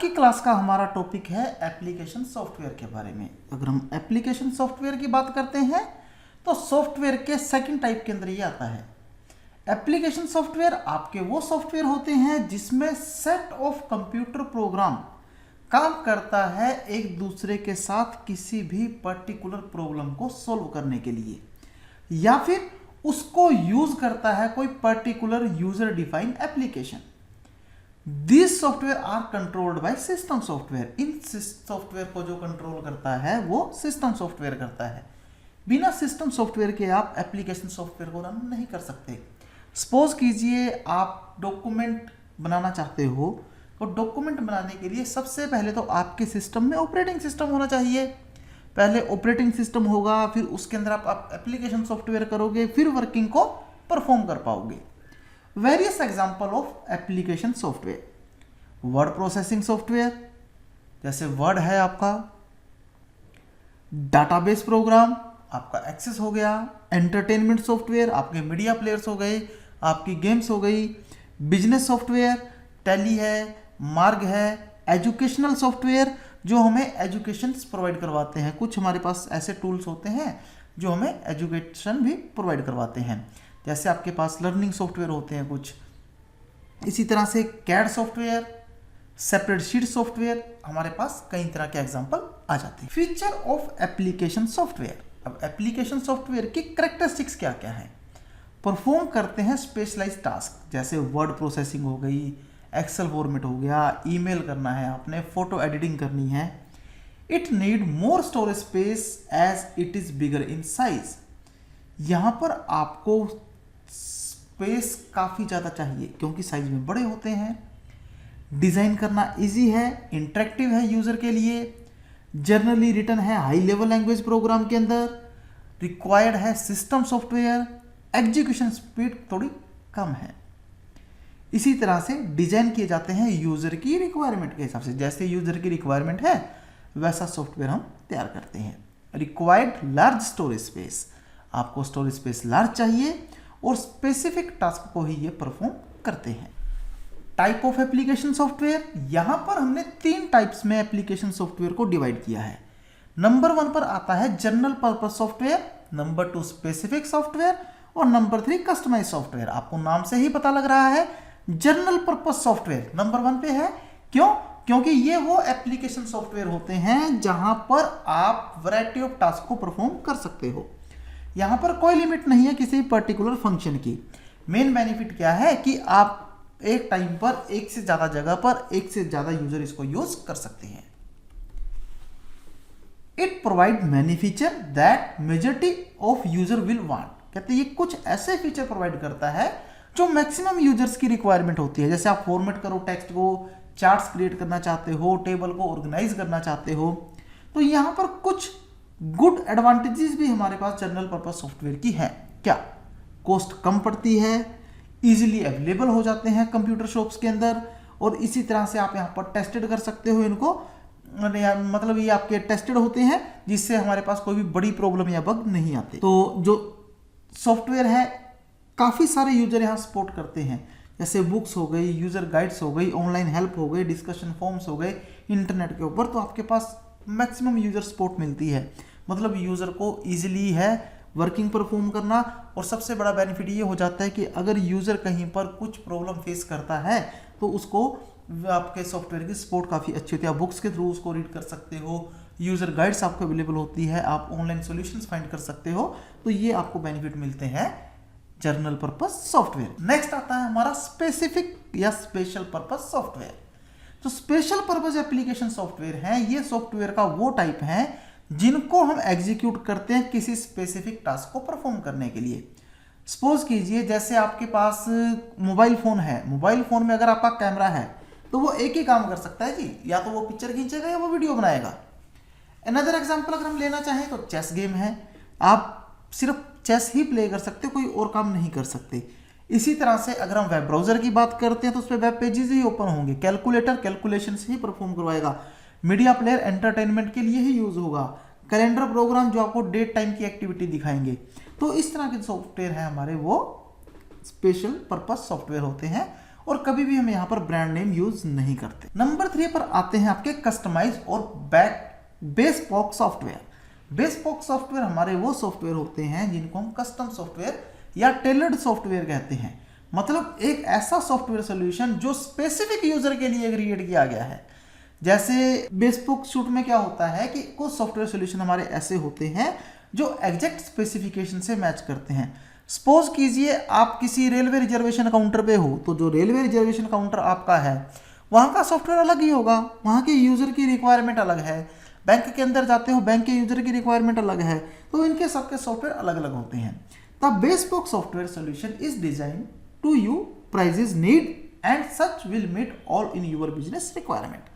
की क्लास का हमारा टॉपिक है एप्लीकेशन सॉफ्टवेयर के बारे में। अगर हम एप्लीकेशन सॉफ्टवेयर की बात करते हैं तो सॉफ्टवेयर के सेकंड टाइप के अंदर ये आता है। एप्लीकेशन सॉफ्टवेयर आपके वो सॉफ्टवेयर होते हैं जिसमें सेट ऑफ कंप्यूटर प्रोग्राम काम करता है एक दूसरे के साथ किसी भी पर्टिकुलर प्रॉब्लम को सॉल्व करने के लिए, या फिर उसको यूज करता है कोई particular user defined application. This software are controlled by system software. इन सॉफ्टवेयर को जो कंट्रोल करता है वो सिस्टम सॉफ्टवेयर करता है। बिना सिस्टम सॉफ्टवेयर के आप एप्लीकेशन सॉफ्टवेयर को रन नहीं कर सकते। सपोज कीजिए आप डॉक्यूमेंट बनाना चाहते हो, तो डॉक्यूमेंट बनाने के लिए सबसे पहले तो आपके सिस्टम में ऑपरेटिंग सिस्टम होना चाहिए। पहले ऑपरेटिंग सिस्टम होगा, फिर उसके अंदर आप एप्लीकेशन सॉफ्टवेयर करोगे, फिर वर्किंग को परफॉर्म कर पाओगे। Various example of application software, word processing software जैसे वर्ड है आपका, डाटाबेस प्रोग्राम आपका एक्सेस हो गया, एंटरटेनमेंट सॉफ्टवेयर आपके मीडिया प्लेयर्स हो गए, आपकी गेम्स हो गई, बिजनेस सॉफ्टवेयर टैली है, मार्ग है, एजुकेशनल सॉफ्टवेयर जो हमें एजुकेशन प्रोवाइड करवाते हैं। कुछ हमारे पास ऐसे टूल्स होते हैं जो हमें एजुकेशन भी प्रोवाइड करवाते हैं, जैसे आपके पास लर्निंग सॉफ्टवेयर होते हैं कुछ। इसी तरह से CAD software, separate sheet software, हमारे पास कई तरह के एग्जांपल आ जाते हैं। Feature of application software. अब एप्लीकेशन सॉफ्टवेयर की कैरेक्टरिस्टिक्स क्या क्या है? परफॉर्म करते हैं स्पेशलाइज्ड टास्क, जैसे वर्ड प्रोसेसिंग हो गई, एक्सेल फॉर्मेट हो गया, ईमेल करना है आपने, फोटो एडिटिंग करनी है। It need more storage space as it is bigger in size. यहाँ पर आपको स्पेस काफ़ी ज़्यादा चाहिए क्योंकि साइज में बड़े होते हैं। डिज़ाइन करना इजी है, इंटरेक्टिव है यूज़र के लिए, जनरली रिटन है हाई लेवल लैंग्वेज प्रोग्राम के अंदर, रिक्वायर्ड है सिस्टम सॉफ्टवेयर, एग्जीक्यूशन स्पीड थोड़ी कम है। इसी तरह से डिजाइन किए जाते हैं यूजर की रिक्वायरमेंट के हिसाब से, जैसे यूजर की रिक्वायरमेंट है वैसा सॉफ्टवेयर हम तैयार करते हैं। रिक्वायर्ड लार्ज स्टोरेज स्पेस, आपको स्टोरेज स्पेस लार्ज चाहिए और स्पेसिफिक टास्क को ही ये परफॉर्म करते हैं। टाइप ऑफ एप्लीकेशन सॉफ्टवेयर, यहां पर हमने 3 टाइप्स में एप्लीकेशन सॉफ्टवेयर को डिवाइड किया है। नंबर 1 पर आता है general purpose software, number 2 specific software और नंबर 3 कस्टमाइज सॉफ्टवेयर। आपको नाम से ही पता लग रहा है जनरल पर्पस सॉफ्टवेयर नंबर 1 पे है। क्यों? क्योंकि ये वो एप्लीकेशन सॉफ्टवेयर होते हैं जहां पर आप वैरायटी ऑफ टास्क को परफॉर्म कर सकते हो। यहां पर कोई लिमिट नहीं है किसी पर्टिकुलर फंक्शन की। मेन बेनिफिट क्या है कि आप एक टाइम पर एक से ज्यादा जगह पर एक से ज्यादा यूजर इसको यूज कर सकते हैं। It provide many feature that majority of user will want. कहते हैं ये कुछ ऐसे फीचर प्रोवाइड करता है जो मैक्सिमम यूजर्स की रिक्वायरमेंट होती है। जैसे आप फॉर्मेट करो टेक्स्ट को, चार्ट्स क्रिएट करना चाहते हो, टेबल को ऑर्गेनाइज करना चाहते हो, तो यहां पर कुछ गुड एडवांटेजेस भी हमारे पास जनरल पर्पस सॉफ्टवेयर की है। क्या? कॉस्ट कम पड़ती है, इजीली अवेलेबल हो जाते हैं कंप्यूटर शॉप्स के अंदर, और इसी तरह से आप यहाँ पर टेस्टेड कर सकते हो इनको, मतलब ये आपके टेस्टेड होते हैं जिससे हमारे पास कोई भी बड़ी प्रॉब्लम या बग नहीं आते। तो जो सॉफ्टवेयर है काफ़ी सारे यूजर यहाँ सपोर्ट करते हैं, जैसे बुक्स हो गई, यूजर गाइड्स हो गई, ऑनलाइन हेल्प हो गई, डिस्कशन फॉर्म्स हो गए इंटरनेट के ऊपर। तो आपके पास मैक्सिमम यूजर सपोर्ट मिलती है, मतलब यूजर को ईजिली है वर्किंग परफॉर्म करना। और सबसे बड़ा बेनिफिट ये हो जाता है कि अगर यूजर कहीं पर कुछ प्रॉब्लम फेस करता है तो उसको आपके सॉफ्टवेयर की सपोर्ट काफ़ी अच्छी होती है। आप बुक्स के थ्रू उसको रीड कर सकते हो, यूजर गाइड्स आपको अवेलेबल होती है, आप ऑनलाइन सॉल्यूशंस फाइंड कर सकते हो। तो ये आपको बेनिफिट मिलते हैं जनरल पर्पस सॉफ्टवेयर। नेक्स्ट आता है हमारा स्पेसिफिक या स्पेशल पर्पस सॉफ्टवेयर। तो स्पेशल पर्पस एप्लीकेशन सॉफ्टवेयर है, ये सॉफ्टवेयर का वो टाइप है जिनको हम एग्जीक्यूट करते हैं किसी स्पेसिफिक टास्क को परफॉर्म करने के लिए। सपोज कीजिए जैसे आपके पास मोबाइल फोन है, मोबाइल फोन में अगर आपका कैमरा है तो वो एक ही काम कर सकता है जी, या तो वो पिक्चर खींचेगा या वो वीडियो बनाएगा। अनदर एग्जांपल अगर हम लेना चाहें तो चेस गेम है, आप सिर्फ चेस ही प्ले कर सकते, कोई और काम नहीं कर सकते। इसी तरह से अगर हम वेब ब्राउजर की बात करते हैं तो उस पर वेब पेजेस ही ओपन होंगे, कैलकुलेटर कैलकुलेशन ही परफॉर्म करवाएगा, मीडिया प्लेयर एंटरटेनमेंट के लिए ही यूज होगा, कैलेंडर प्रोग्राम जो आपको डेट टाइम की एक्टिविटी दिखाएंगे। तो इस तरह के सॉफ्टवेयर हैं हमारे, वो स्पेशल पर्पस सॉफ्टवेयर होते हैं और कभी भी हम यहाँ पर ब्रांड नेम यूज नहीं करते। नंबर 3 पर आते हैं आपके कस्टमाइज और बेस्पोक सॉफ्टवेयर। बेस्पोक सॉफ्टवेयर हमारे वो सॉफ्टवेयर होते हैं जिनको हम कस्टम सॉफ्टवेयर या टेलर्ड सॉफ्टवेयर कहते हैं। मतलब एक ऐसा सॉफ्टवेयर सोल्यूशन जो स्पेसिफिक यूजर के लिए क्रिएट किया गया है। जैसे बेस्पोक सूट में क्या होता है कि कुछ सॉफ्टवेयर सोल्यूशन हमारे ऐसे होते हैं जो एग्जैक्ट स्पेसिफिकेशन से मैच करते हैं। सपोज कीजिए आप किसी रेलवे रिजर्वेशन काउंटर पे हो, तो जो रेलवे रिजर्वेशन काउंटर आपका है वहाँ का सॉफ्टवेयर अलग ही होगा, वहाँ के यूजर की रिक्वायरमेंट अलग है। बैंक के अंदर जाते हो, बैंक के यूजर की रिक्वायरमेंट अलग है, तो इनके सबके सॉफ्टवेयर अलग अलग होते हैं। The bespoke software solution is design to you prizes need and such will meet all in your business requirement.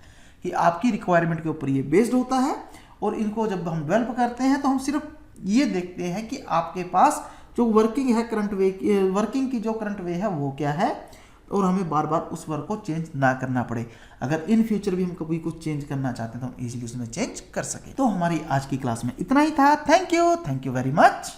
कि आपकी रिक्वायरमेंट के ऊपर ये बेस्ड होता है और इनको जब हम डेवलप करते हैं तो हम सिर्फ ये देखते हैं कि आपके पास जो वर्किंग है करंट वे, वर्किंग की जो करंट वे है वो क्या है, और हमें बार बार उस वर्क को चेंज ना करना पड़े। अगर इन फ्यूचर भी हम कभी कुछ चेंज करना चाहते हैं तो हम इजीली उसमें चेंज कर सके। तो हमारी आज की क्लास में इतना ही था। Thank you very much.